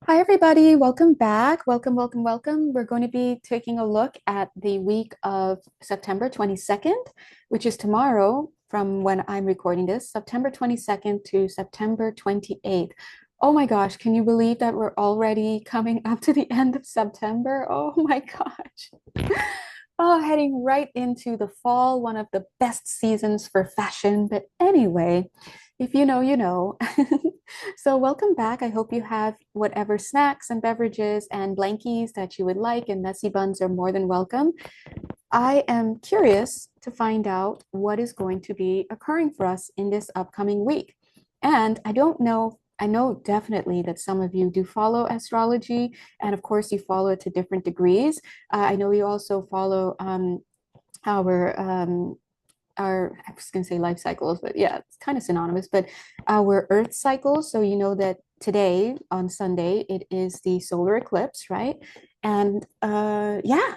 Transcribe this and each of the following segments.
Hi, everybody. Welcome back. Welcome, welcome, welcome. We're going to be taking a look at the week of September 22nd, which is tomorrow from when I'm recording this, September 22nd to September 28th. Oh my gosh, can you believe that we're already coming up to the end of September? Oh my gosh. Oh, heading right into the fall, one of the best seasons for fashion. But anyway, if you know, you know. So, welcome back. I hope you have whatever snacks and beverages and blankies that you would like, and messy buns are more than welcome. I am curious to find out what is going to be occurring for us in this upcoming week. And I don't know, I know definitely that some of you do follow astrology, and of course, you follow it to different degrees. I know you also follow our I was going to say life cycles, but yeah, it's kind of synonymous, but our earth cycles. So you know that today on Sunday, it is the solar eclipse, right? And yeah,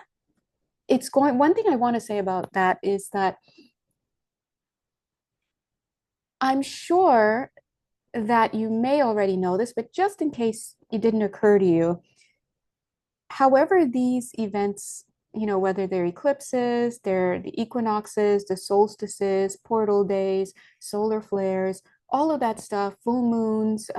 it's going, one thing I want to say about that is that I'm sure that you may already know this, but just in case it didn't occur to you, however these events, whether they're eclipses, they're the equinoxes, the solstices, portal days, solar flares, all of that stuff, full moons,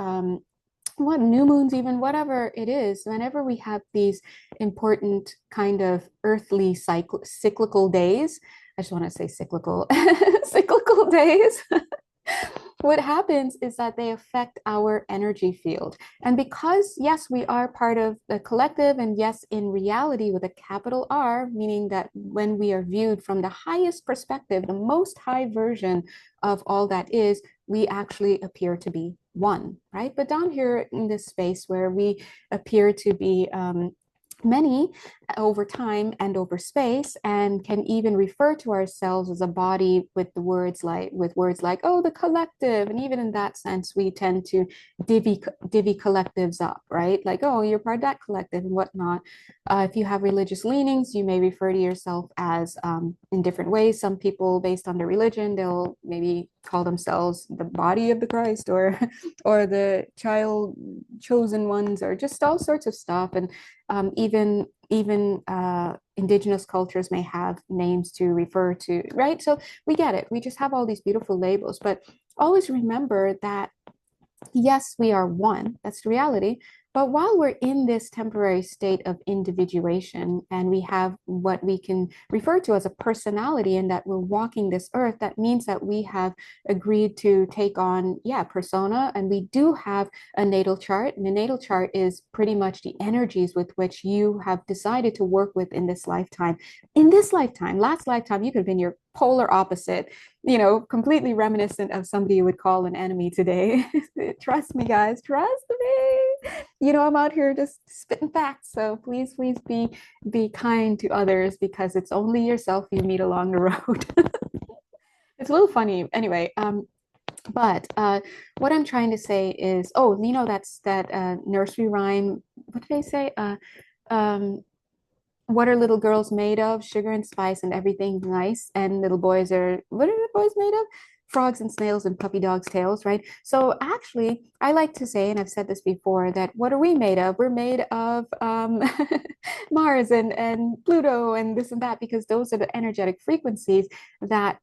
what new moons, even whatever it is, whenever we have these important kind of earthly cyclical days, I just want to say cyclical, cyclical days. What happens is that they affect our energy field. And because, yes, we are part of the collective, and yes, in reality, with a capital R, meaning that when we are viewed from the highest perspective, the most high version of all that is, we actually appear to be one, right? But down here in this space where we appear to be many over time and over space, and can even refer to ourselves as a body with the words like, oh, the collective. And even in that sense, we tend to divvy collectives up, right? Like, oh, you're part of that collective and whatnot. If you have religious leanings, you may refer to yourself as in different ways. Some people, based on their religion, they'll maybe call themselves the body of the Christ, or or the child chosen ones, or just all sorts of stuff. And even indigenous cultures may have names to refer to, right? So we get it. We just have all these beautiful labels, but always remember that yes, we are one. That's the reality. But while we're in this temporary state of individuation, and we have what we can refer to as a personality, and that we're walking this earth, that means that we have agreed to take on, yeah, persona. And we do have a natal chart. And the natal chart is pretty much the energies with which you have decided to work with in this lifetime. In this lifetime, last lifetime, you could have been your polar opposite, completely reminiscent of somebody you would call an enemy today. Trust me, guys, trust me. I'm out here just spitting facts. So please, please be kind to others, because it's only yourself you meet along the road. It's a little funny. Anyway, but what I'm trying to say is, oh, that's that nursery rhyme. What did I say? Um, what are little girls made of? Sugar and spice and everything nice. And little boys are, what are the boys made of? Frogs and snails and puppy dogs' tails, right? So actually, I like to say, and I've said this before, that what are we made of? We're made of Mars and Pluto and this and that, because those are the energetic frequencies that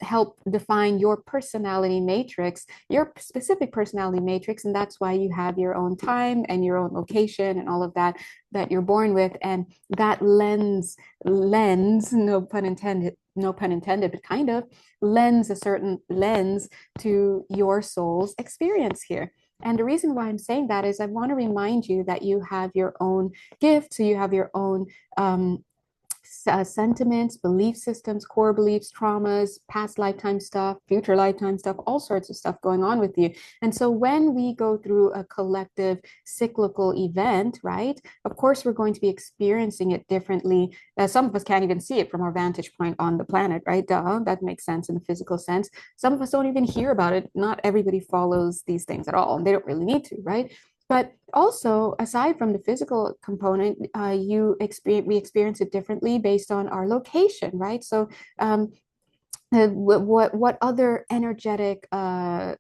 help define your personality matrix, your specific personality matrix. And that's why you have your own time and your own location and all of that that you're born with. And that lens, no pun intended, but kind of lends a certain lens to your soul's experience here. And the reason why I'm saying that is I want to remind you that you have your own gift. So you have your own sentiments, belief systems, core beliefs, traumas, past lifetime stuff, future lifetime stuff, all sorts of stuff going on with you. And so when we go through a collective cyclical event, right, of course, we're going to be experiencing it differently. Some of us can't even see it from our vantage point on the planet, right? Duh, that makes sense in the physical sense. Some of us don't even hear about it. Not everybody follows these things at all, and they don't really need to, right? But also, aside from the physical component, we experience it differently based on our location, right? So, what other energetic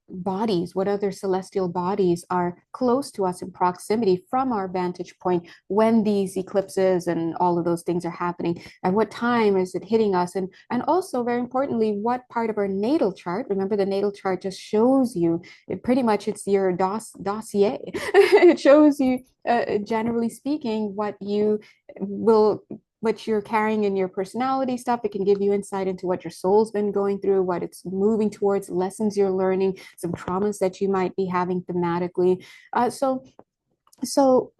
bodies, what other celestial bodies are close to us in proximity from our vantage point when these eclipses and all of those things are happening? At what time is it hitting us? And also, very importantly, what part of our natal chart? Remember, the natal chart just shows you pretty much it's your dossier. It shows you, generally speaking, what you're carrying in your personality stuff. It can give you insight into what your soul's been going through, what it's moving towards, lessons you're learning, some traumas that you might be having thematically. So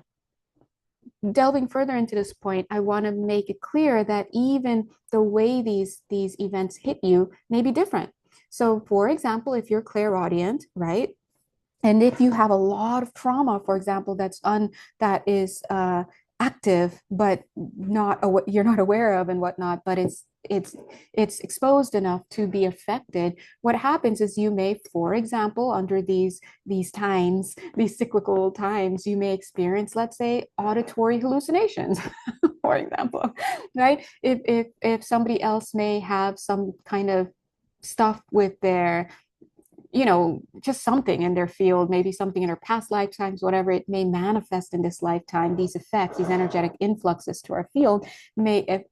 delving further into this point, I want to make it clear that even the way these events hit you may be different. So, for example, if you're clairaudient, right? And if you have a lot of trauma, for example, that is active, but you're not aware of and whatnot, but it's exposed enough to be affected. What happens is you may, for example, under these times, these cyclical times, you may experience, let's say, auditory hallucinations, for example, right? If somebody else may have some kind of stuff with their, just something in their field, maybe something in their past lifetimes, whatever it may manifest in this lifetime, these effects, these energetic influxes to our field may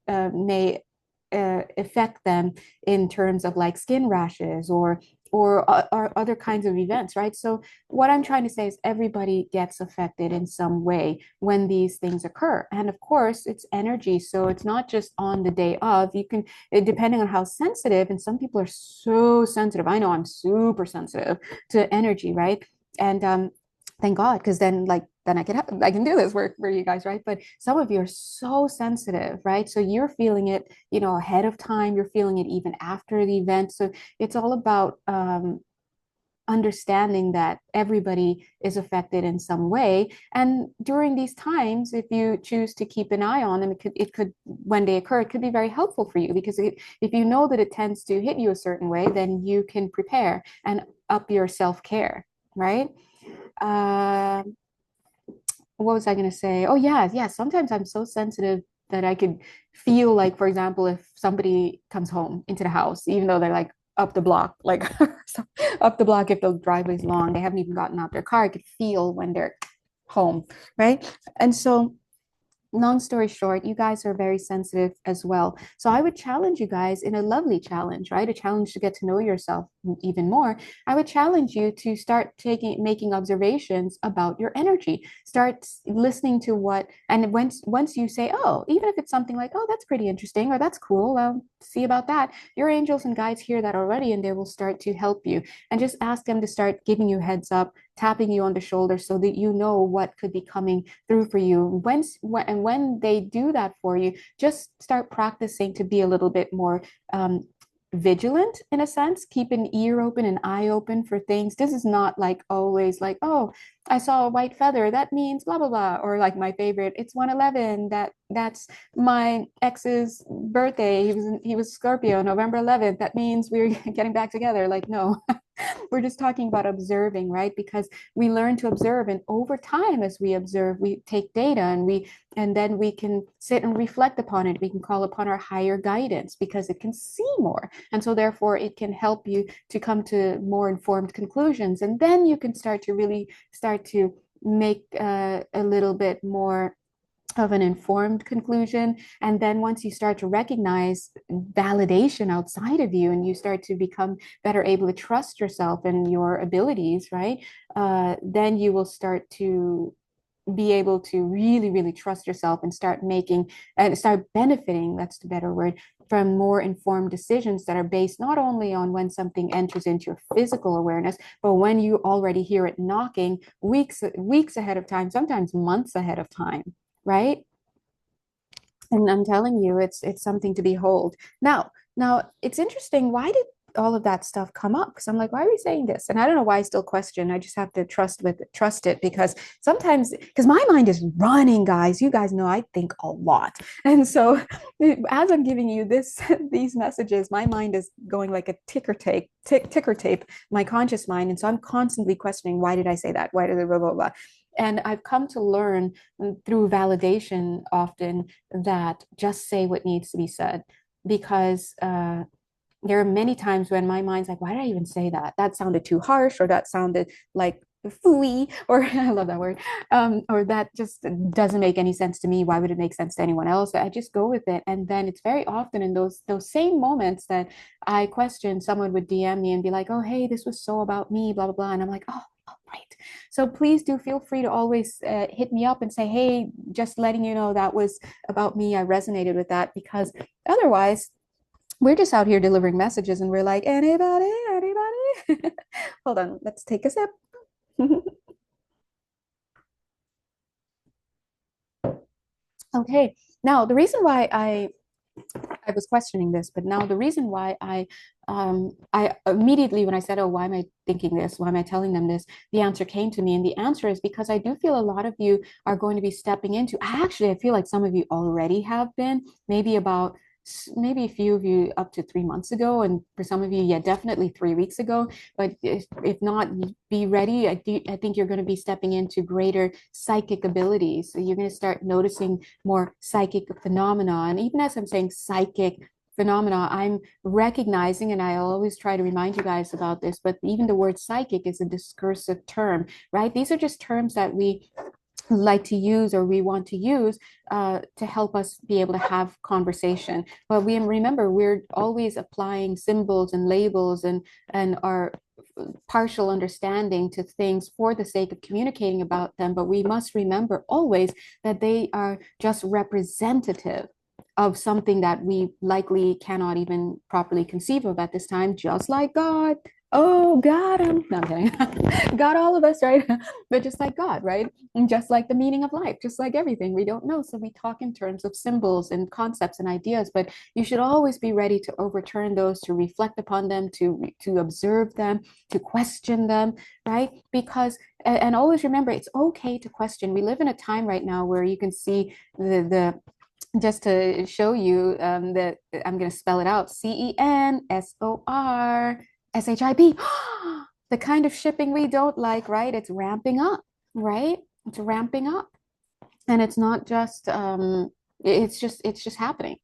affect them in terms of like skin rashes or other kinds of events, right? So what I'm trying to say is everybody gets affected in some way when these things occur. And of course, it's energy. So it's not just on the day of. You can, depending on how sensitive, and some people are so sensitive. I know I'm super sensitive to energy, right? And thank God, because then I can do this work for you guys, right? But some of you are so sensitive, right? So you're feeling it, ahead of time. You're feeling it even after the event. So it's all about understanding that everybody is affected in some way. And during these times, if you choose to keep an eye on them, it could when they occur, it could be very helpful for you because if you know that it tends to hit you a certain way, then you can prepare and up your self-care, right? Uh, what was I going to say? Oh, yeah, yeah. Sometimes I'm so sensitive that I could feel like, for example, if somebody comes home into the house, even though they're like up the block, like up the block, if the driveway's long, they haven't even gotten out their car, I could feel when they're home, right? And so long story short, you guys are very sensitive as well. So I would challenge you guys in a lovely challenge, right? A challenge to get to know yourself even more. I would challenge you to start making observations about your energy. Start listening to and once you say, oh, even if it's something like, oh, that's pretty interesting, or that's cool, I'll see about that. Your angels and guides hear that already, and they will start to help you. And just ask them to start giving you heads up, tapping you on the shoulder so that you know what could be coming through for you. When they do that for you, just start practicing to be a little bit more vigilant in a sense. Keep an ear open, an eye open for things. This is not like always like, oh, I saw a white feather, that means blah blah blah, or like my favorite, it's 111, that's my ex's birthday, he was Scorpio, November 11th, that means we're getting back together. Like, no. We're just talking about observing, right? Because we learn to observe, and over time, as we observe, we take data and then we can sit and reflect upon it. We can call upon our higher guidance because it can see more. And so therefore it can help you to come to more informed conclusions. And then you can start to make a little bit more of an informed conclusion. And then once you start to recognize validation outside of you and you start to become better able to trust yourself and your abilities, right? Then you will start to be able to really, really trust yourself and start making and start benefiting, that's the better word, from more informed decisions that are based not only on when something enters into your physical awareness, but when you already hear it knocking weeks ahead of time, sometimes months ahead of time, right? And I'm telling you, it's something to behold. Now it's interesting. Why did all of that stuff come up? Because I'm like, why are we saying this? And I don't know why I still question. I just have to trust it because sometimes because my mind is running, guys. You guys know I think a lot. And so as I'm giving you these messages, my mind is going like a ticker tape, my conscious mind. And so I'm constantly questioning, why did I say that? Why did I blah blah blah? And I've come to learn through validation often that just say what needs to be said because there are many times when my mind's like, why did I even say that? That sounded too harsh, or that sounded like fooey, or I love that word, or that just doesn't make any sense to me. Why would it make sense to anyone else? I just go with it. And then it's very often in those same moments that I question, someone would DM me and be like, oh, hey, this was so about me, blah, blah, blah. And I'm like, oh, right. So please do feel free to always hit me up and say, hey, just letting you know that was about me. I resonated with that, because otherwise, we're just out here delivering messages and we're like, anybody? Hold on, let's take a sip. Okay. Now, the reason why I was questioning this, but now the reason why I immediately, when I said, "Oh, why am I thinking this? Why am I telling them this?" The answer came to me, and the answer is because I do feel a lot of you are going to be stepping into. Actually, I feel like some of you already have been, maybe about maybe a few of you up to 3 months ago, and for some of you, yeah, definitely 3 weeks ago. But if not, be ready. I think you're going to be stepping into greater psychic abilities. So you're going to start noticing more psychic phenomena. And even as I'm saying psychic phenomena, I'm recognizing, and I always try to remind you guys about this, but even the word psychic is a discursive term, right? These are just terms that we like to use, or we want to use to help us be able to have conversation. But we remember, we're always applying symbols and labels and our partial understanding to things for the sake of communicating about them. But we must remember always that they are just representative of something that we likely cannot even properly conceive of at this time, just like God. Oh, got him. No, I'm kidding. Got all of us, right? But just like God, right? And just like the meaning of life, just like everything, we don't know. So we talk in terms of symbols and concepts and ideas, but you should always be ready to overturn those, to reflect upon them, to observe them, to question them, right? Because and always remember, it's okay to question. We live in a time right now where you can see the just to show you that I'm going to spell it out, CENSORSHIP. The kind of shipping we don't like, right? It's ramping up, right? It's ramping up. And it's not just, it's just happening.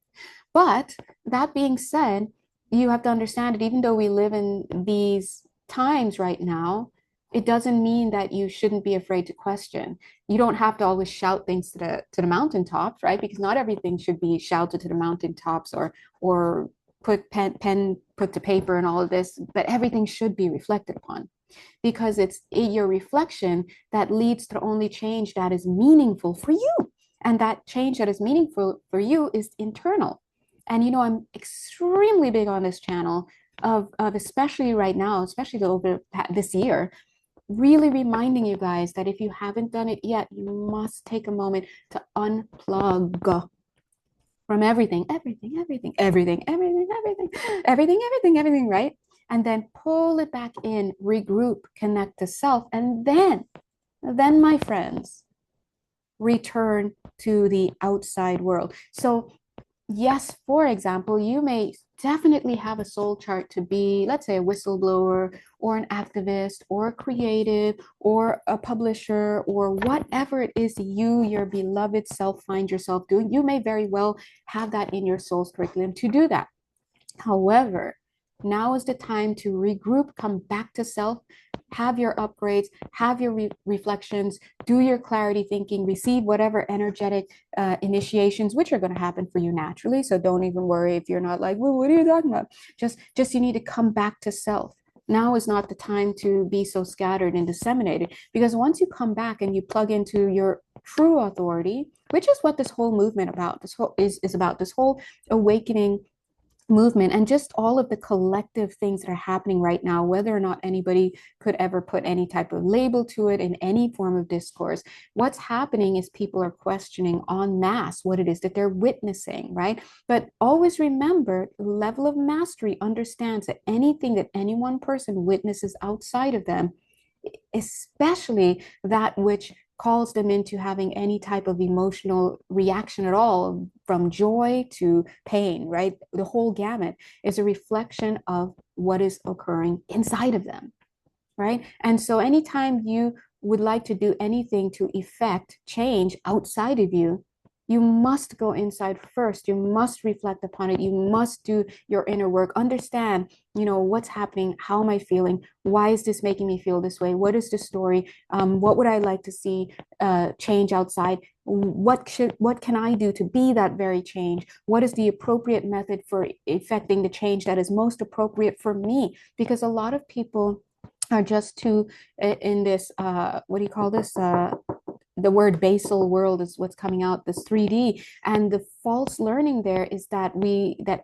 But that being said, you have to understand that even though we live in these times right now, it doesn't mean that you shouldn't be afraid to question. You don't have to always shout things to the mountaintops, right? Because not everything should be shouted to the mountaintops, or put pen put to paper and all of this, but everything should be reflected upon, because it's your reflection that leads to the only change that is meaningful for you. And that change that is meaningful for you is internal. And I'm extremely big on this channel of especially right now, especially over this year, really reminding you guys that if you haven't done it yet, you must take a moment to unplug from everything, right? And then pull it back in, regroup, connect to self, and then, my friends, return to the outside world. So yes, for example, you may definitely have a soul chart to be, let's say, a whistleblower or an activist or a creative or a publisher or whatever it is you, your beloved self, find yourself doing. You may very well have that in your soul's curriculum to do that. However, now is the time to regroup, come back to self, have your upgrades, have your reflections, do your clarity thinking, receive whatever energetic initiations, which are going to happen for you naturally. So don't even worry if you're not like, well, what are you talking about? Just you need to come back to self. Now is not the time to be so scattered and disseminated, because once you come back and you plug into your true authority, which is what this whole movement about, this whole is about, this whole awakening movement, and just all of the collective things that are happening right now, whether or not anybody could ever put any type of label to it in any form of discourse. What's happening is people are questioning en masse what it is that they're witnessing, right? But always remember, the level of mastery understands that anything that any one person witnesses outside of them, especially that which calls them into having any type of emotional reaction at all, from joy to pain, right? The whole gamut is a reflection of what is occurring inside of them, right? And so anytime you would like to do anything to effect change outside of you, You must go inside first. You must reflect upon it. You must do your inner work. Understand, what's happening. How am I feeling? Why is this making me feel this way? What is the story? What would I like to see change outside? What can I do to be that very change? What is the appropriate method for effecting the change that is most appropriate for me? Because a lot of people are just too in this what do you call this the word basal world is what's coming out, this 3D. And the false learning there is that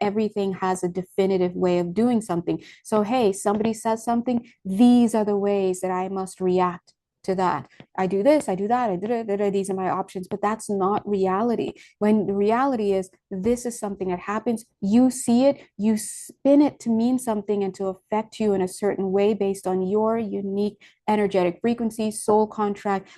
everything has a definitive way of doing something. So hey, somebody says something, these are the ways that I must react to that. I do this, I do that, I do it, these are my options. But that's not reality. When the reality is, this is something that happens, you see it, you spin it to mean something and to affect you in a certain way based on your unique energetic frequency, soul contract,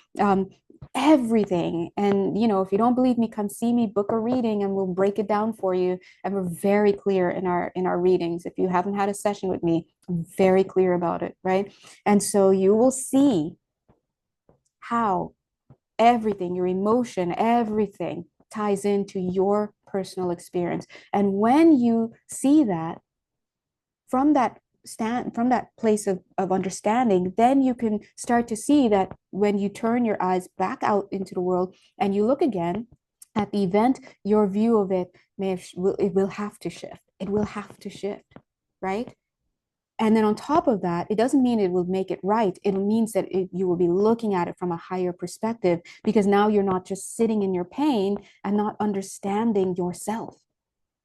everything. And if you don't believe me, come see me, book a reading, and we'll break it down for you. And we're very clear in our readings. If you haven't had a session with me, I'm very clear about it, right? And so you will see how everything, your emotion, everything ties into your personal experience. And when you see that from that place of understanding, then you can start to see that when you turn your eyes back out into the world and you look again at the event, your view of it it will have to shift. It will have to shift, right? And then on top of that, it doesn't mean it will make it right. It means that you will be looking at it from a higher perspective, because now you're not just sitting in your pain and not understanding yourself,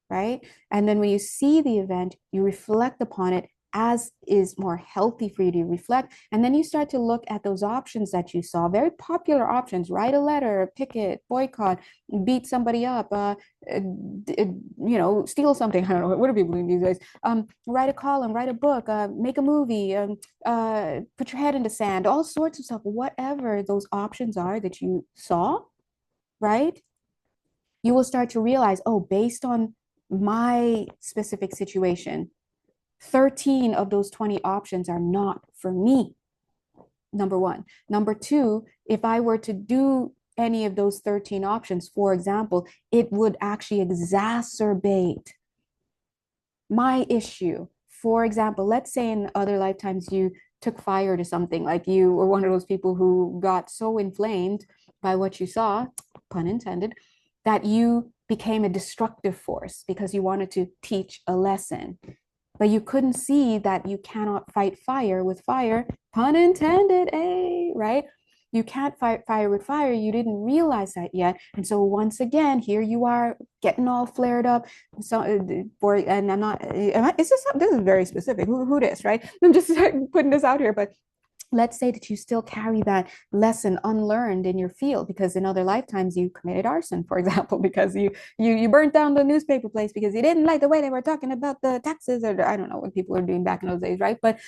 right? And then when you see the event, you reflect upon it as is more healthy for you to reflect. And then you start to look at those options that you saw, very popular options: write a letter, picket, boycott, beat somebody up, steal something. I don't know, what are people doing these days? Write a column, write a book, make a movie, put your head in the sand, all sorts of stuff, whatever those options are that you saw, right? You will start to realize, oh, based on my specific situation, 13 of those 20 options are not for me. Number one. Number two, if I were to do any of those 13 options, for example, it would actually exacerbate my issue. For example, let's say in other lifetimes you took fire to something, like you were one of those people who got so inflamed by what you saw, pun intended, that you became a destructive force because you wanted to teach a lesson. But you couldn't see that you cannot fight fire with fire, pun intended, right? You can't fight fire with fire. You didn't realize that yet. And so once again, here you are getting all flared up. So and I'm not, this is very specific. Who this, right? I'm just putting this out here, but let's say that you still carry that lesson unlearned in your field, because in other lifetimes you committed arson, for example, because you burnt down the newspaper place because you didn't like the way they were talking about the taxes, or I don't know what people are doing back in those days, right? But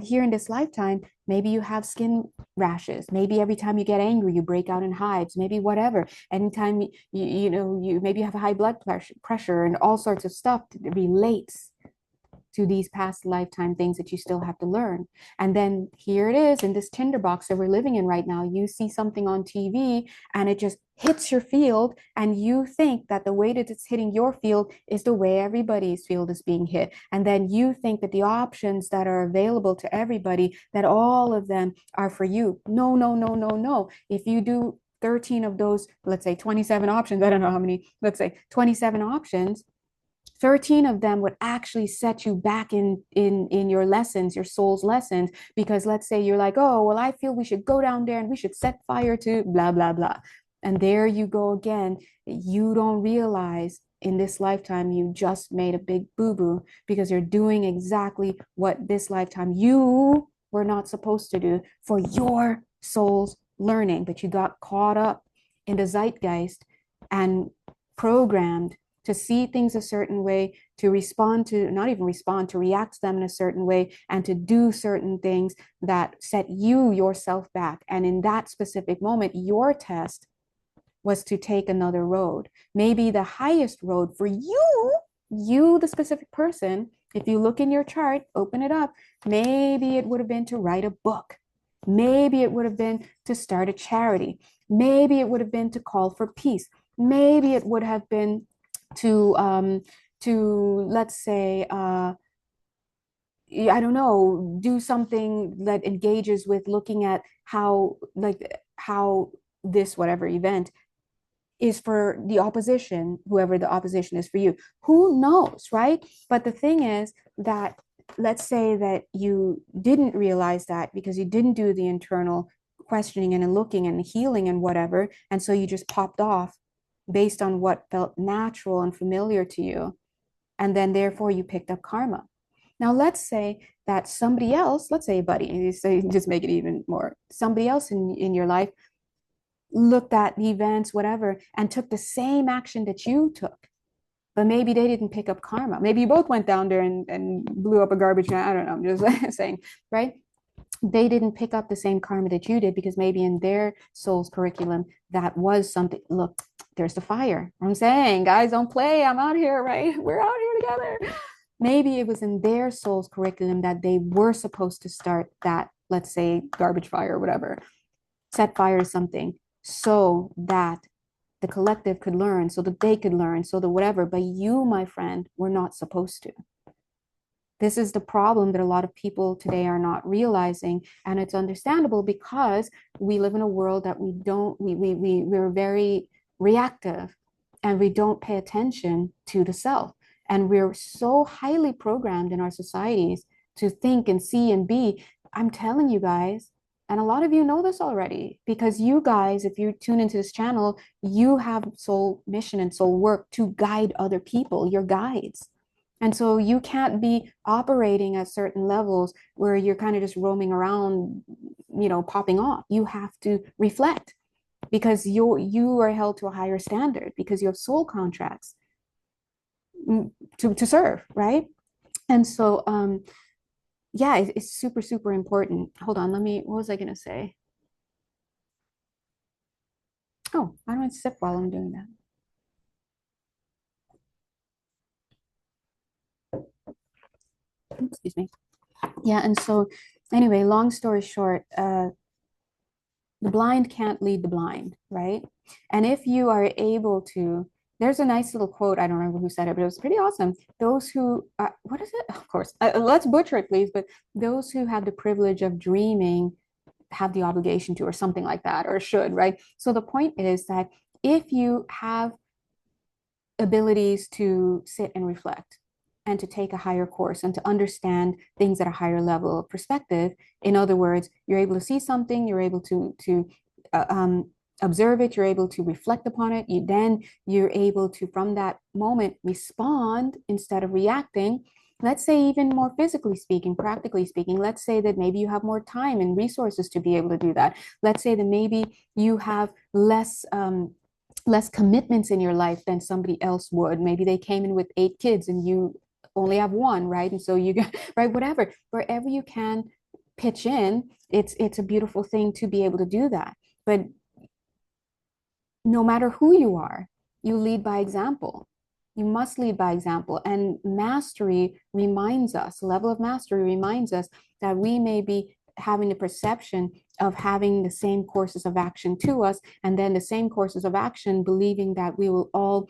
here in this lifetime, maybe you have skin rashes. Maybe every time you get angry, you break out in hives. Maybe whatever. Anytime you maybe you have a high blood pressure and all sorts of stuff that relates to these past lifetime things that you still have to learn. And then here it is in this tinderbox that we're living in right now. You see something on TV and it just hits your field, and you think that the way that it's hitting your field is the way everybody's field is being hit. And then you think that the options that are available to everybody, that all of them are for you. No, no, no, no, no. If you do 13 of those, let's say 27 options, I don't know how many, let's say 27 options, 13 of them would actually set you back in your lessons, your soul's lessons. Because let's say you're like, oh, well, I feel we should go down there and we should set fire to blah, blah, blah. And there you go again. You don't realize in this lifetime you just made a big boo-boo, because you're doing exactly what this lifetime you were not supposed to do for your soul's learning. But you got caught up in the zeitgeist and programmed to see things a certain way, to respond to, not even respond, to react to them in a certain way, and to do certain things that set you yourself back. And in that specific moment, your test was to take another road. Maybe the highest road for you, the specific person, if you look in your chart, open it up, maybe it would have been to write a book. Maybe it would have been to start a charity. Maybe it would have been to call for peace. Maybe it would have been to let's say I don't know, do something that engages with looking at how how this whatever event is for the opposition, whoever the opposition is for you. Who knows, right? But the thing is that let's say that you didn't realize that because you didn't do the internal questioning and looking and healing and whatever. And so you just popped off based on what felt natural and familiar to you. And then therefore you picked up karma. Now, let's say that somebody else, let's say a buddy, and you say, just make it even more, somebody else in your life looked at the events, whatever, and took the same action that you took. But maybe they didn't pick up karma. Maybe you both went down there and blew up a garbage can. I don't know. I'm just saying, right? They didn't pick up the same karma that you did because maybe in their soul's curriculum, that was something. Look, there's the fire. I'm saying, guys, don't play. I'm out here, right? We're out here together. Maybe it was in their soul's curriculum that they were supposed to start that, let's say, garbage fire or whatever, set fire to something so that the collective could learn, so that they could learn, so that whatever. But you, my friend, were not supposed to. This is the problem that a lot of people today are not realizing. And it's understandable because we live in a world that we're very reactive and we don't pay attention to the self. And we're so highly programmed in our societies to think and see and be. I'm telling you guys, and a lot of you know this already because you guys, if you tune into this channel, you have soul mission and soul work to guide other people, your guides. And so you can't be operating at certain levels where you're kind of just roaming around, popping off. You have to reflect because you are held to a higher standard because you have soul contracts to serve, right? And so yeah, it's super, super important. Hold on, what was I gonna say? Oh, I don't sip while I'm doing that. Excuse me. Yeah, and so anyway, long story short, the blind can't lead the blind, right? And if you are able to, there's a nice little quote. I don't remember who said it, but it was pretty awesome. Those who, what is it? Of course, let's butcher it, please. But those who have the privilege of dreaming have the obligation to, or something like that, or should, right? So the point is that if you have abilities to sit and reflect and to take a higher course and to understand things at a higher level of perspective. In other words, you're able to see something, you're able to uh, um, observe it, you're able to reflect upon it. You're able to, from that moment, respond instead of reacting. Let's say even more physically speaking, practically speaking, let's say that maybe you have more time and resources to be able to do that. Let's say that maybe you have less commitments in your life than somebody else would. Maybe they came in with 8 kids and you only have one, right? And so you get, right, whatever, wherever you can pitch in, it's a beautiful thing to be able to do that. But no matter who you are, you lead by example. You must lead by example. And mastery reminds us, level of mastery reminds us that we may be having the perception of having the same courses of action to us, and then the same courses of action, believing that we will all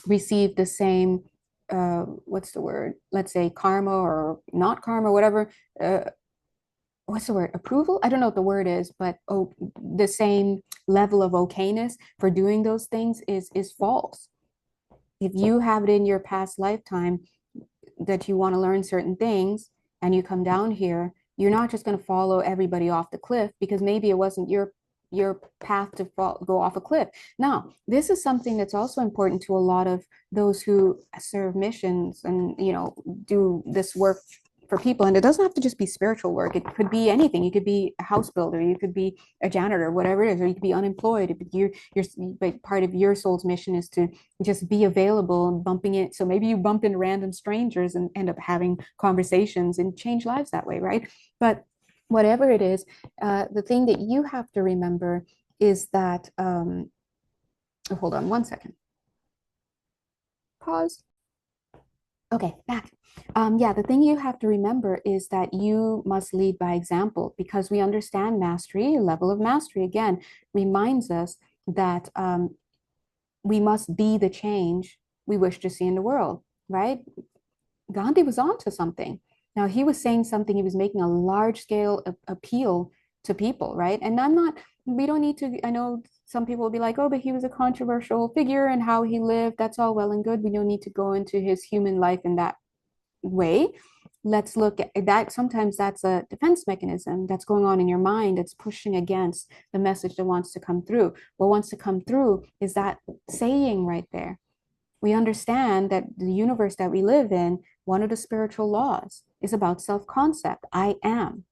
receive the same, what's the word? Let's say karma or not karma, whatever. What's the word? Approval? I don't know what the word is, but the same level of okayness for doing those things is false. If you have it in your past lifetime that you want to learn certain things and you come down here, you're not just going to follow everybody off the cliff because maybe it wasn't your path to go off a cliff. Now, this is something that's also important to a lot of those who serve missions and do this work for people. And it doesn't have to just be spiritual work. It could be anything. You could be a house builder, you could be a janitor, whatever it is, or you could be unemployed. But part of your soul's mission is to just be available and bumping it. So maybe you bump into random strangers and end up having conversations and change lives that way, right? But whatever it is, the thing that you have to remember is that, hold on one second. Pause. Okay, back. Yeah, the thing you have to remember is that you must lead by example because we understand mastery, level of mastery, again, reminds us that we must be the change we wish to see in the world, right? Gandhi was onto something. Now, he was saying something, he was making a large scale appeal to people, right? And I'm not, we don't need to, I know some people will be like, oh, but he was a controversial figure and how he lived. That's all well and good. We don't need to go into his human life in that way. Let's look at that. Sometimes that's a defense mechanism that's going on in your mind that's pushing against the message that wants to come through. What wants to come through is that saying right there. We understand that the universe that we live in, one of the spiritual laws is about self-concept. I am.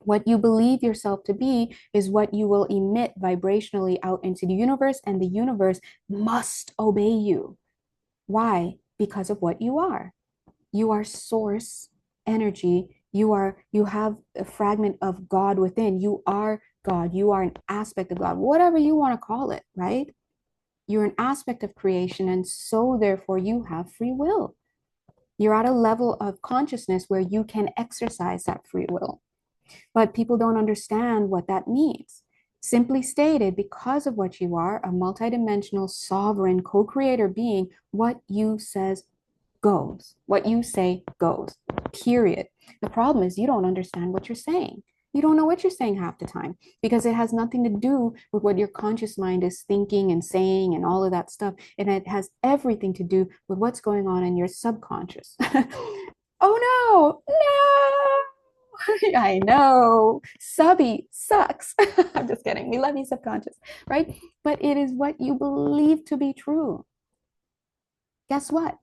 What you believe yourself to be is what you will emit vibrationally out into the universe, and the universe must obey you. Why? Because of what you are. You are source energy. You have a fragment of God within. You are God. You are an aspect of God, whatever you want to call it, right? You're an aspect of creation, and so therefore you have free will. You're at a level of consciousness where you can exercise that free will. But people don't understand what that means. Simply stated, because of what you are, a multidimensional, sovereign, co-creator being, what you says goes. What you say goes. Period. The problem is you don't understand what you're saying. You don't know what you're saying half the time because it has nothing to do with what your conscious mind is thinking and saying and all of that stuff. And it has everything to do with what's going on in your subconscious. Oh no, no. I know. Subby sucks. I'm just kidding. We love you, subconscious, right? But it is what you believe to be true. Guess what?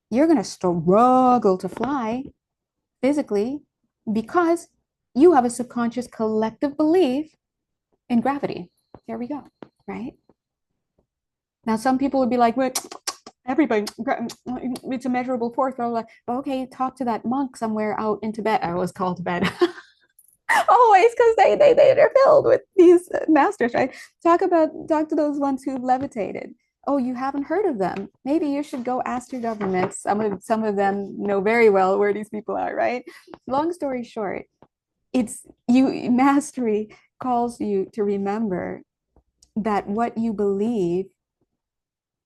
You're going to struggle to fly physically because you have a subconscious collective belief in gravity. There we go, right? Now, some people would be like, well, everybody, it's a measurable force. Blah, blah, blah. Okay, talk to that monk somewhere out in Tibet. I always call Tibet. Always, because they're filled with these masters, right? Talk to those ones who've levitated. Oh, you haven't heard of them? Maybe you should go ask your governments. Some of them know very well where these people are, right? Long story short, it's you mastery calls you to remember that what you believe,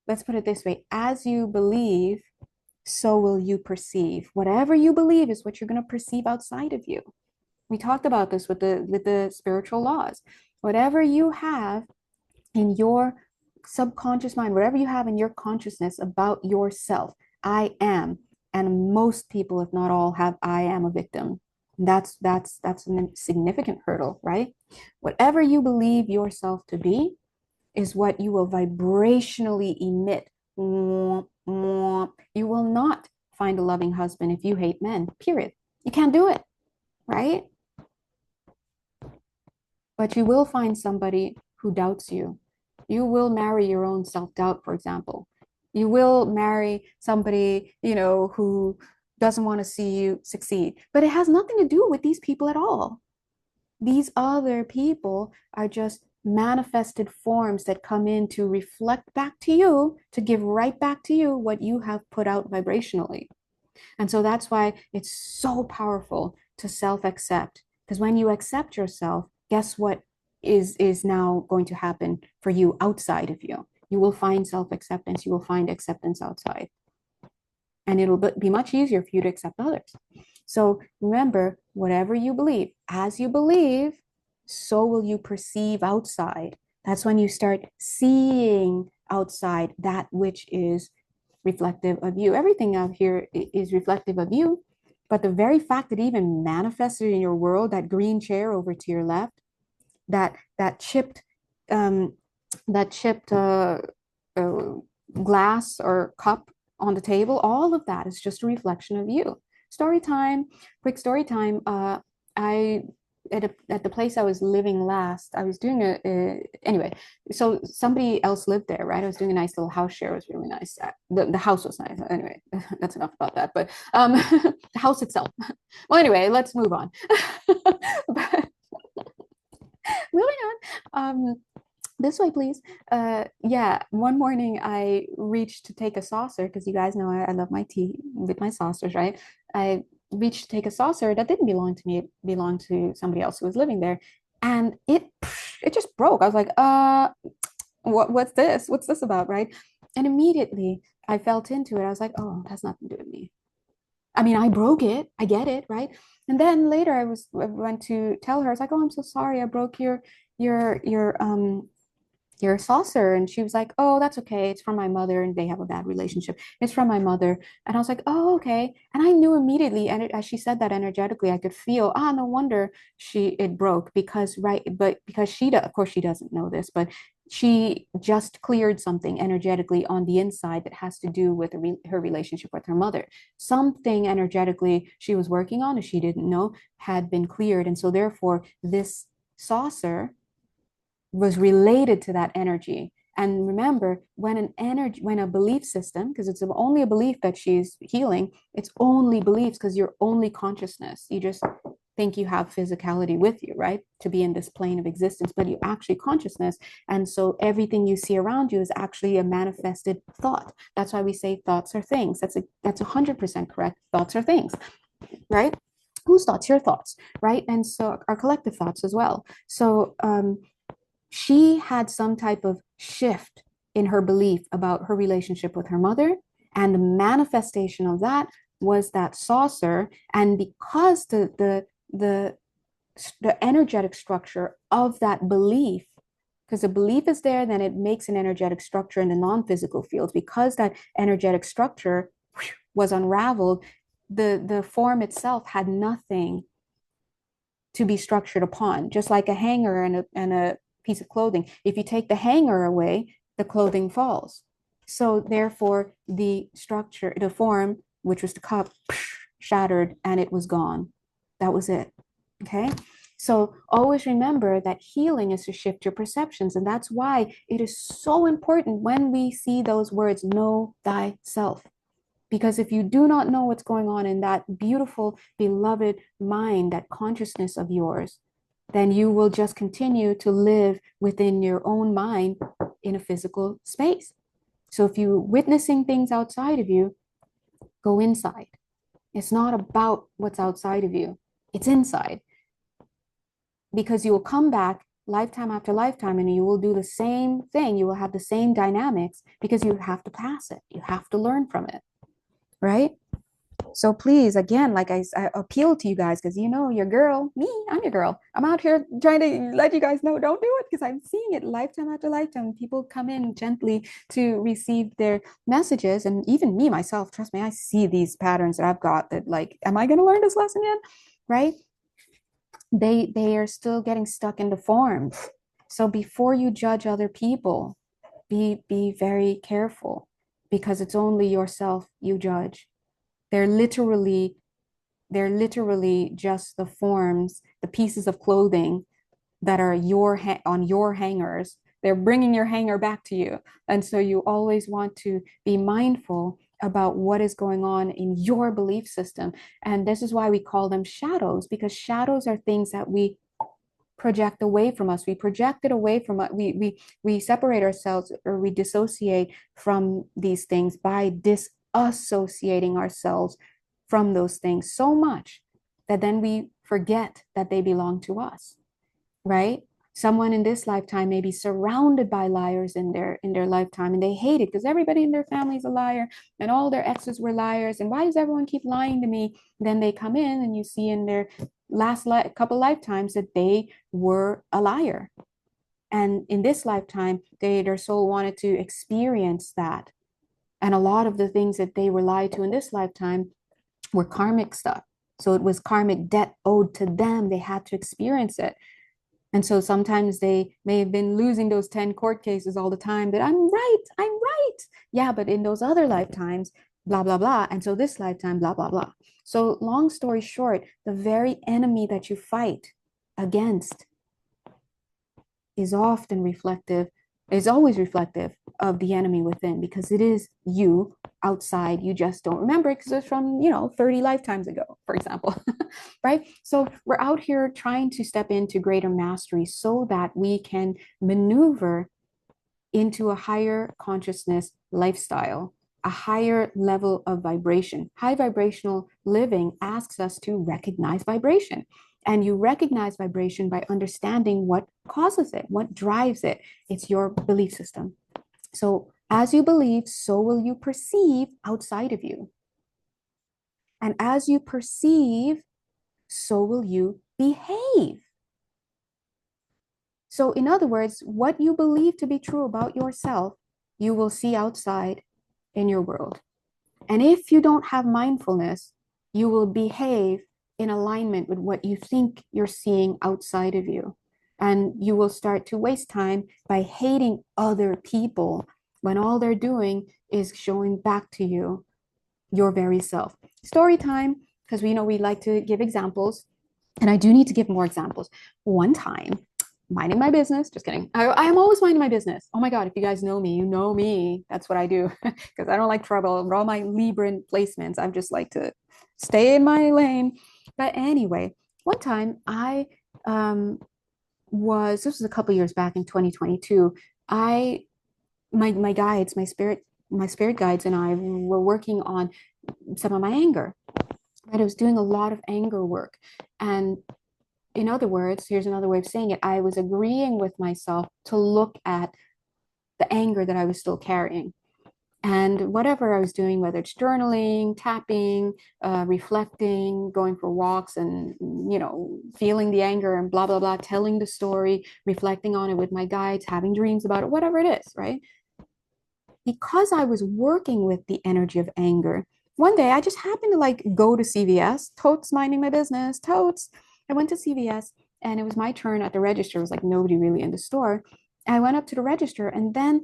let's put it this way, as you believe, so will you perceive. Whatever you believe is what you're going to perceive outside of you. We talked about this with the spiritual laws. Whatever you have in your subconscious mind, whatever you have in your consciousness about yourself, I am. And most people, if not all, have I am a victim. That's a significant hurdle, right? Whatever you believe yourself to be is what you will vibrationally emit. You will not find a loving husband if you hate men, period. You can't do it, right? But you will find somebody who doubts you. You will marry your own self-doubt, for example. You will marry somebody, who doesn't want to see you succeed. But it has nothing to do with these people at all. These other people are just manifested forms that come in to reflect back to you, to give right back to you what you have put out vibrationally. And so that's why it's so powerful to self-accept. Because when you accept yourself, guess what is now going to happen for you outside of you? You will find self-acceptance. You will find acceptance outside. And it'll be much easier for you to accept others. So remember, whatever you believe, as you believe, so will you perceive outside. That's when you start seeing outside that which is reflective of you. Everything out here is reflective of you. But the very fact that even manifested in your world, that green chair over to your left, that chipped um, uh, glass or cup on the table, all of that is just a reflection of you. Story time, quick story time. I at the place I was living last, I was doing anyway. So somebody else lived there, right? I was doing a nice little house share. It was really nice. The house was nice. Anyway, that's enough about that. But the house itself. Well, anyway, let's move on. But moving on. This way, please. Yeah, one morning I reached to take a saucer because you guys know I love my tea with my saucers, right? I reached to take a saucer that didn't belong to me. It belonged to somebody else who was living there. And it just broke. I was like, what's this? What's this about, right? And immediately I felt into it. I was like, oh, that's nothing to do with me. I mean, I broke it. I get it, right? And then later I went to tell her, I was like, oh, I'm so sorry. I broke your your um your saucer. And she was like, oh, that's okay. It's from my mother. And they have a bad relationship. It's from my mother. And I was like, oh, okay. And I knew immediately. And as she said that energetically, I could feel, no wonder it broke because, right. But because of course, she doesn't know this, but she just cleared something energetically on the inside that has to do with her relationship with her mother. Something energetically she was working on, and she didn't know, had been cleared. And so therefore, this saucer was related to that energy. And remember, when a belief system, because it's only a belief that she's healing, it's only beliefs because you're only consciousness. You just think you have physicality with you, right? To be in this plane of existence, but you actually consciousness. And so everything you see around you is actually a manifested thought. That's why we say thoughts are things. That's 100% correct. Thoughts are things, right? Whose thoughts? Your thoughts, right? And so our collective thoughts as well. So she had some type of shift in her belief about her relationship with her mother. And the manifestation of that was that saucer. And because the energetic structure of that belief, because the belief is there, then it makes an energetic structure in the non-physical fields. Because that energetic structure was unraveled, the form itself had nothing to be structured upon, just like a hanger and a piece of clothing. If you take the hanger away, the clothing falls. So therefore, the structure, the form, which was the cup, shattered and it was gone. That was it. Okay. So always remember that healing is to shift your perceptions. And that's why it is so important when we see those words, know thyself. Because if you do not know what's going on in that beautiful, beloved mind, that consciousness of yours, then you will just continue to live within your own mind in a physical space. So if you're witnessing things outside of you, go inside. It's not about what's outside of you, it's inside. Because you will come back lifetime after lifetime and you will do the same thing. You will have the same dynamics because you have to pass it. You have to learn from it, right? So please, again, like I appeal to you guys because your girl, I'm your girl. I'm out here trying to let you guys know, don't do it because I'm seeing it lifetime after lifetime. People come in gently to receive their messages. And even me, myself, trust me, I see these patterns that I've got that like, am I going to learn this lesson yet? Right? They are still getting stuck in the forms. So before you judge other people, be very careful because it's only yourself you judge. They're literally they're literally just the forms, the pieces of clothing that are on your hangers. They're bringing your hanger back to you. And so you always want to be mindful about what is going on in your belief system. And this is why we call them shadows, because shadows are things that we project away from us. We project it away from us. We separate ourselves or we dissociate from these things by disassociating ourselves from those things so much that then we forget that they belong to us, right? Someone in this lifetime may be surrounded by liars in their lifetime and they hate it because everybody in their family is a liar and all their exes were liars and why does everyone keep lying to me? Then they come in and you see in their couple lifetimes that they were a liar, and in this lifetime their soul wanted to experience that, and a lot of the things that they were lied to in this lifetime were karmic stuff. So it was karmic debt owed to them. They had to experience it. And so sometimes they may have been losing those 10 court cases all the time that I'm right. Yeah, but in those other lifetimes, blah, blah, blah. And so this lifetime, blah, blah, blah. So long story short, the very enemy that you fight against is often reflective, is always reflective of the enemy within because it is you outside. You just don't remember it because it's from 30 lifetimes ago, for example. Right? So we're out here trying to step into greater mastery so that we can maneuver into a higher consciousness lifestyle, a higher level of vibration. High vibrational living asks us to recognize vibration. And you recognize vibration by understanding what causes it, what drives it. It's your belief system. So as you believe, so will you perceive outside of you. And as you perceive, so will you behave. So, in other words, what you believe to be true about yourself, you will see outside in your world. And if you don't have mindfulness, you will behave in alignment with what you think you're seeing outside of you. And you will start to waste time by hating other people when all they're doing is showing back to you your very self. Story time, because we know we like to give examples, and I do need to give more examples. One time, minding my business, just kidding. I am always minding my business. Oh my God, if you guys know me, you know me. That's what I do because I don't like trouble. For all my Libran placements, I just like to stay in my lane. But anyway, one time um, this was a couple years back in 2022. I my guides, my spirit guides and I were working on some of my anger. Right, I was doing a lot of anger work, and in other words, here's another way of saying it. I was agreeing with myself to look at the anger that I was still carrying. And whatever I was doing, whether it's journaling, tapping, reflecting, going for walks and, feeling the anger and blah, blah, blah, telling the story, reflecting on it with my guides, having dreams about it, whatever it is, right? Because I was working with the energy of anger, one day I just happened to like go to CVS, totes minding my business, totes. I went to CVS and it was my turn at the register. It was like nobody really in the store. I went up to the register and then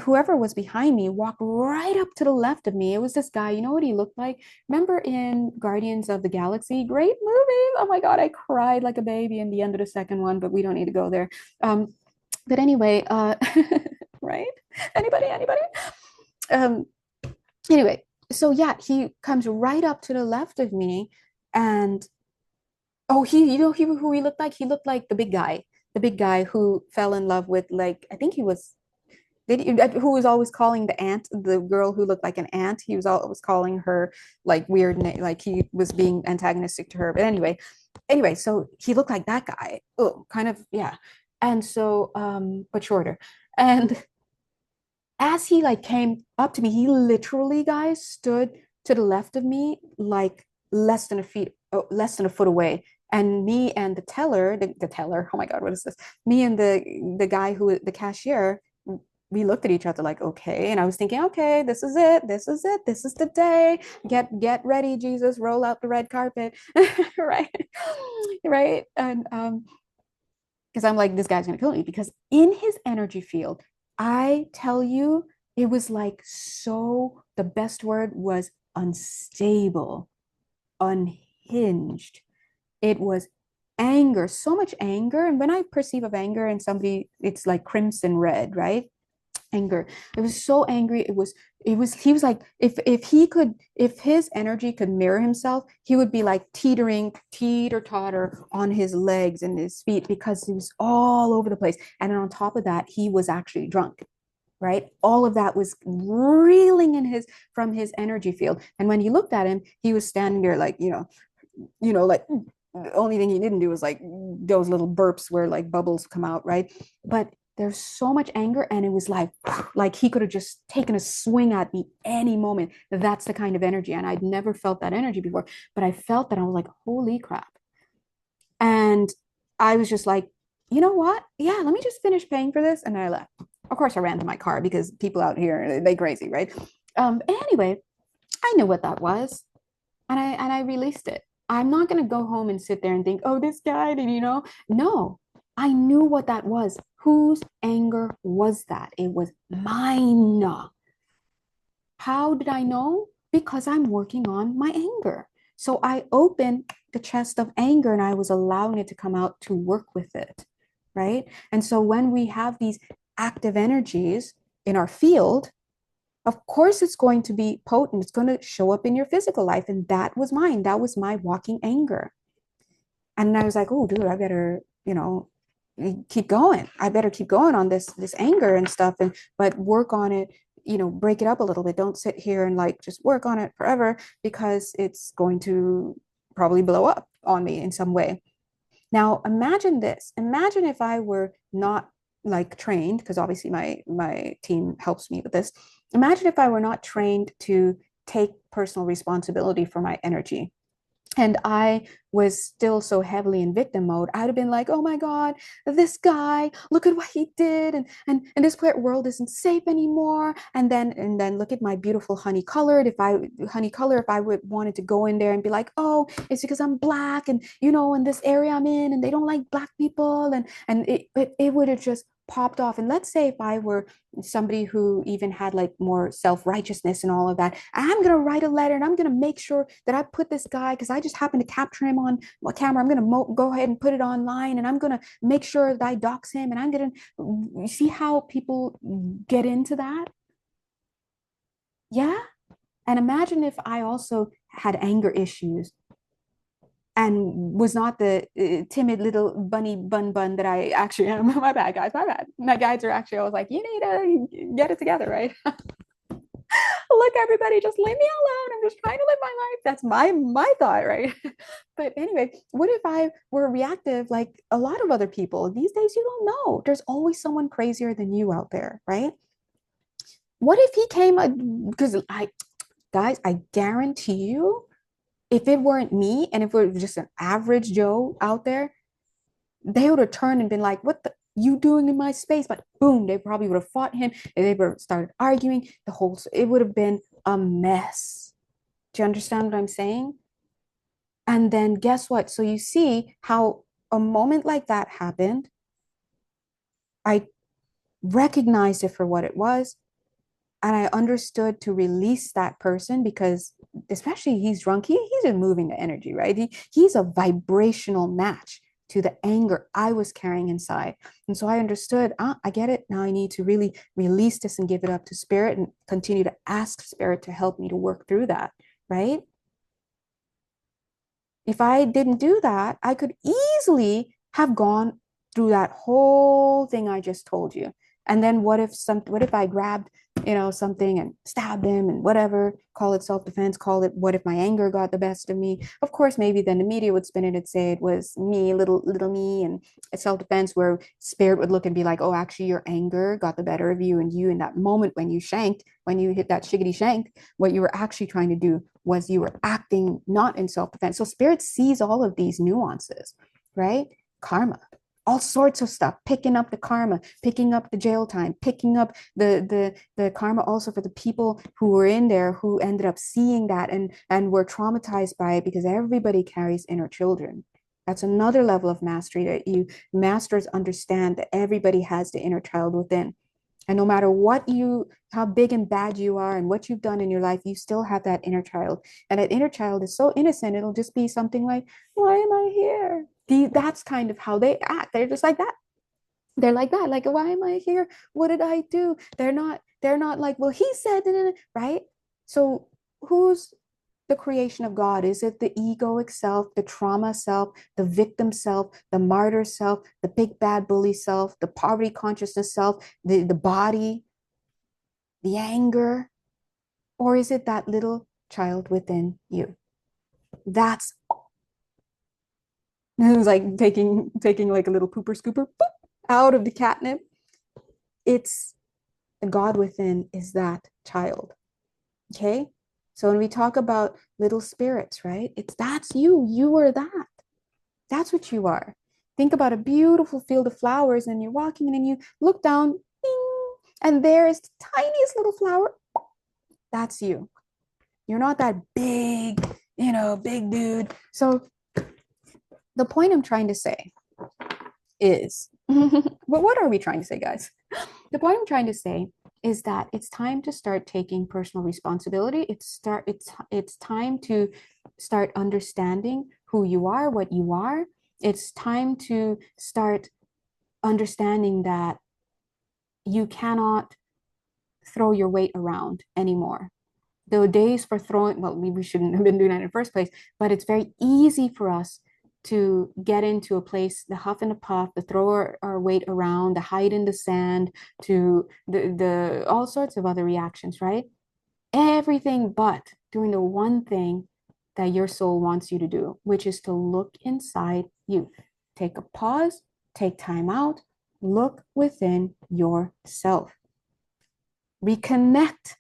whoever was behind me walked right up to the left of me. It was this guy. You know what he looked like? Remember in Guardians of the Galaxy? Great movie. Oh my God, I cried like a baby in the end of the second one, but we don't need to go there. But anyway, right? Anybody? Um, anyway, so yeah, he comes right up to the left of me, and oh, who he looked like? He looked like the big guy who fell in love with like I think he was who was always calling the girl who looked like an ant. He was always calling her like weird name, like he was being antagonistic to her. But anyway, so he looked like that guy. Oh, kind of, yeah. And so, but shorter. And as he like came up to me, he literally, guys, stood to the left of me, like less than a foot away. And me and the teller, oh my God, what is this? Me and the guy the cashier, we looked at each other like, okay. And I was thinking, okay, this is it. This is it. This is the day. Get ready, Jesus, roll out the red carpet. Right. Right. And because I'm like, this guy's gonna kill me because in his energy field, I tell you, it was like so the best word was unstable, unhinged. It was anger, so much anger. And when I perceive of anger in somebody, it's like crimson red, right? Anger. It was so angry. He was like if his energy could mirror himself, he would be like teeter totter on his legs and his feet because he was all over the place. And then on top of that, he was actually drunk. Right? All of that was reeling in his from his energy field. And when you looked at him, he was standing there like, like the only thing he didn't do was like those little burps where like bubbles come out, right? But there's so much anger and it was like he could have just taken a swing at me any moment. That's the kind of energy and I'd never felt that energy before, but I felt that. I was like, holy crap. And I was just like, you know what, yeah, let me just finish paying for this. And I left. Of course I ran to my car because people out here, they crazy, right? Anyway, I knew what that was and I released it. I'm not going to go home and sit there and think, oh, this guy did, no, I knew what that was. Whose anger was that? It was mine. How did I know? Because I'm working on my anger. So I opened the chest of anger and I was allowing it to come out to work with it, right? And so when we have these active energies in our field, of course it's going to be potent. It's going to show up in your physical life. And that was mine. That was my walking anger. And I was like, oh, dude, I better, keep going. I better keep going on this anger and stuff, but work on it, break it up a little bit. Don't sit here and like just work on it forever because it's going to probably blow up on me in some way. Now, imagine this. Imagine if I were not like trained, because obviously my team helps me with this. Imagine if I were not trained to take personal responsibility for my energy and I was still so heavily in victim mode, I'd have been like, oh my God, this guy, look at what he did, and this world isn't safe anymore. And then look at my beautiful honey color, if I would wanted to go in there and be like, oh, it's because I'm black, and in this area I'm in, and they don't like black people, and it would have just popped off. And let's say if I were somebody who even had like more self-righteousness and all of that, I'm going to write a letter and I'm going to make sure that I put this guy, because I just happened to capture him on camera, I'm going to go ahead and put it online, and I'm going to make sure that I dox him, and I'm going to see how people get into that. Yeah. And imagine if I also had anger issues and was not the timid little bunny bun that I actually am. My bad, guys. My bad. My guides are actually always like, you need to get it together, right? Look, everybody, just leave me alone. I'm just trying to live my life. That's my thought, right? But anyway, what if I were reactive like a lot of other people? These days, you don't know. There's always someone crazier than you out there, right? What if he came? Because guys, I guarantee you, if it weren't me and if it was just an average Joe out there, they would have turned and been like, "What the you doing in my space?" But boom, they probably would have fought him, and they would have started arguing. It would have been a mess. Do you understand what I'm saying? And then guess what? So you see how a moment like that happened. I recognized it for what it was. And I understood to release that person because, especially he's drunk, he's just moving the energy, right? He's a vibrational match to the anger I was carrying inside. And so I understood, I get it. Now I need to really release this and give it up to spirit and continue to ask spirit to help me to work through that, right? If I didn't do that, I could easily have gone through that whole thing I just told you. And then what if I grabbed, something and stabbed him and whatever, call it self-defense, call it what if my anger got the best of me? Of course, maybe then the media would spin it and say it was me, little me, and it's self-defense where spirit would look and be like, oh, actually your anger got the better of you, and you in that moment when you hit that shiggity shank, what you were actually trying to do was you were acting not in self-defense. So spirit sees all of these nuances, right? Karma, all sorts of stuff, picking up the karma, picking up the jail time, picking up the karma also for the people who were in there who ended up seeing that and were traumatized by it, because everybody carries inner children. That's another level of mastery, that you masters understand that everybody has the inner child within. And no matter how big and bad you are and what you've done in your life, you still have that inner child. And that inner child is so innocent, it'll just be something like, why am I here? That's kind of how they act. They're just like that. They're like that. Like, why am I here? What did I do? They're not like, well, he said, right? So who's the creation of God? Is it the egoic self, the trauma self, the victim self, the martyr self, the big bad bully self, the poverty consciousness self, the body, the anger? Or is it that little child within you? That's it's like taking like a little pooper scooper boop, out of the catnip. It's the God within is that child. Okay. So when we talk about little spirits, right? That's you. You are that. That's what you are. Think about a beautiful field of flowers, and you're walking and you look down, ding, and there's the tiniest little flower. That's you. You're not that big, big dude. So the point I'm trying to say is, but what are we trying to say, guys? The point I'm trying to say is that it's time to start taking personal responsibility. It's time to start understanding who you are, what you are. It's time to start understanding that you cannot throw your weight around anymore. The days for throwing, well, we shouldn't have been doing that in the first place, but it's very easy for us to get into a place, the huff and the puff, to throw our weight around, to hide in the sand, to the all sorts of other reactions, right? Everything but doing the one thing that your soul wants you to do, which is to look inside you. take a pause, take time out, look within yourself. Reconnect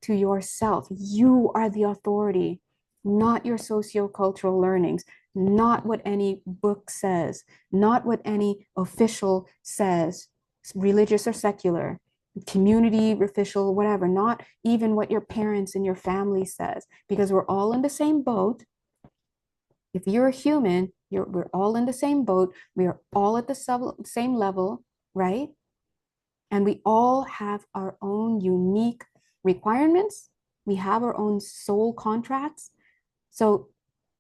to yourself. You are the authority, not your sociocultural learnings, not what any book says, not what any official says, religious or secular, community official, whatever, not even what your parents and your family says, because we're all in the same boat. If you're a human, we're all in the same boat. We are all at the same level, right? And we all have our own unique requirements. We have our own soul contracts. So,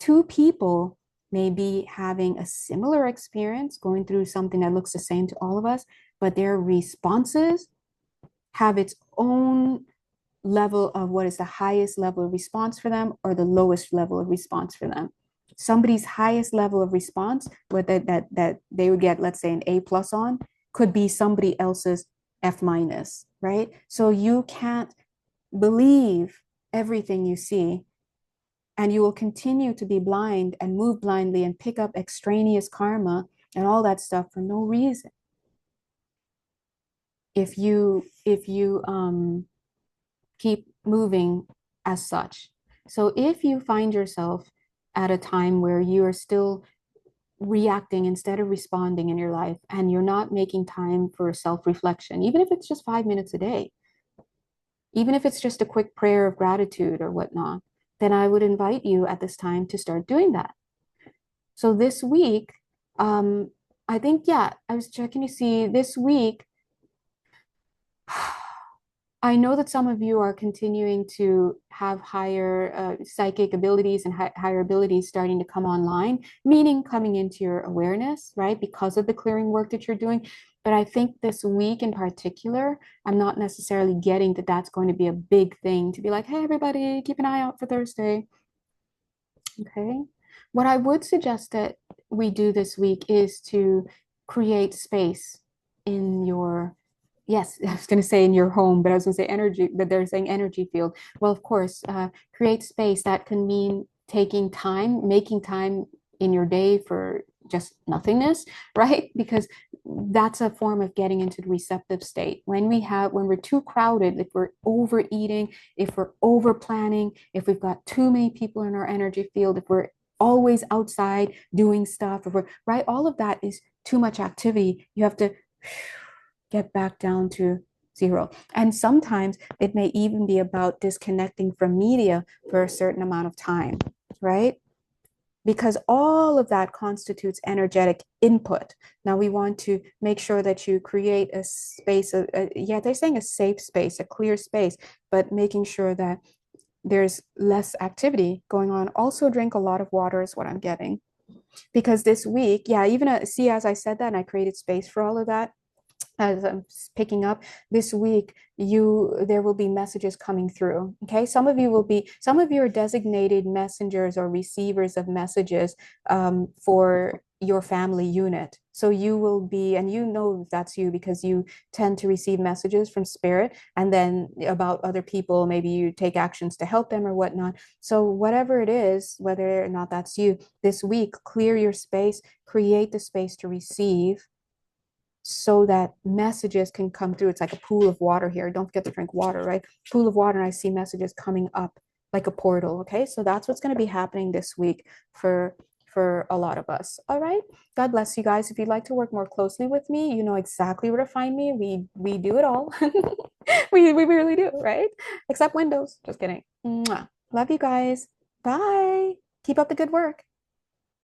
two people may be having a similar experience, going through something that looks the same to all of us, but their responses have its own level of what is the highest level of response for them or the lowest level of response for them. Somebody's highest level of response, what that they would get, let's say, an A plus on, could be somebody else's F minus, right? So you can't believe everything you see, and you will continue to be blind and move blindly and pick up extraneous karma and all that stuff for no reason. If you keep moving as such. So if you find yourself at a time where you are still reacting instead of responding in your life, and you're not making time for self-reflection, even if it's just 5 minutes a day, even if it's just a quick prayer of gratitude or whatnot, then I would invite you at this time to start doing that. So this week, I think, yeah, I was checking to see this week. I know that some of you are continuing to have higher psychic abilities and higher abilities starting to come online, meaning coming into your awareness, right? Because of the clearing work that you're doing. But I think this week in particular, I'm not necessarily getting that that's going to be a big thing to be like, hey, everybody, keep an eye out for Thursday. Okay. What I would suggest that we do this week is to create space in your, yes, I was going to say in your home, but I was going to say energy, but they're saying energy field. Well, of course, create space. That can mean taking time, making time in your day for just nothingness, right? Because that's a form of getting into the receptive state. When we're too crowded, if we're overeating, if we're over planning, if we've got too many people in our energy field, if we're always outside doing stuff, if we're, right, all of that is too much activity. You have to get back down to zero. And sometimes it may even be about disconnecting from media for a certain amount of time, right? Because all of that constitutes energetic input. Now we want to make sure that you create a space, yeah, they're saying a safe space, a clear space, but making sure that there's less activity going on. Also drink a lot of water is what I'm getting. Because this week, yeah, even see, as I said that, and I created space for all of that, as I'm picking up this week, there will be messages coming through. Okay, some of you are designated messengers or receivers of messages for your family unit. So you will be, and you know that's you because you tend to receive messages from spirit, and then about other people, maybe you take actions to help them or whatnot. So whatever it is, whether or not that's you, this week, clear your space, create the space to receive so that messages can come through. It's like a pool of water here. Don't forget to drink water, right? Pool of water, and I see messages coming up like a portal. Okay, so that's what's going to be happening this week for a lot of us. All right. God bless you guys. If you'd like to work more closely with me, you know exactly where to find me. We do it all. We really do, right? Except Windows. Just kidding. Mwah. Love you guys. Bye. Keep up the good work.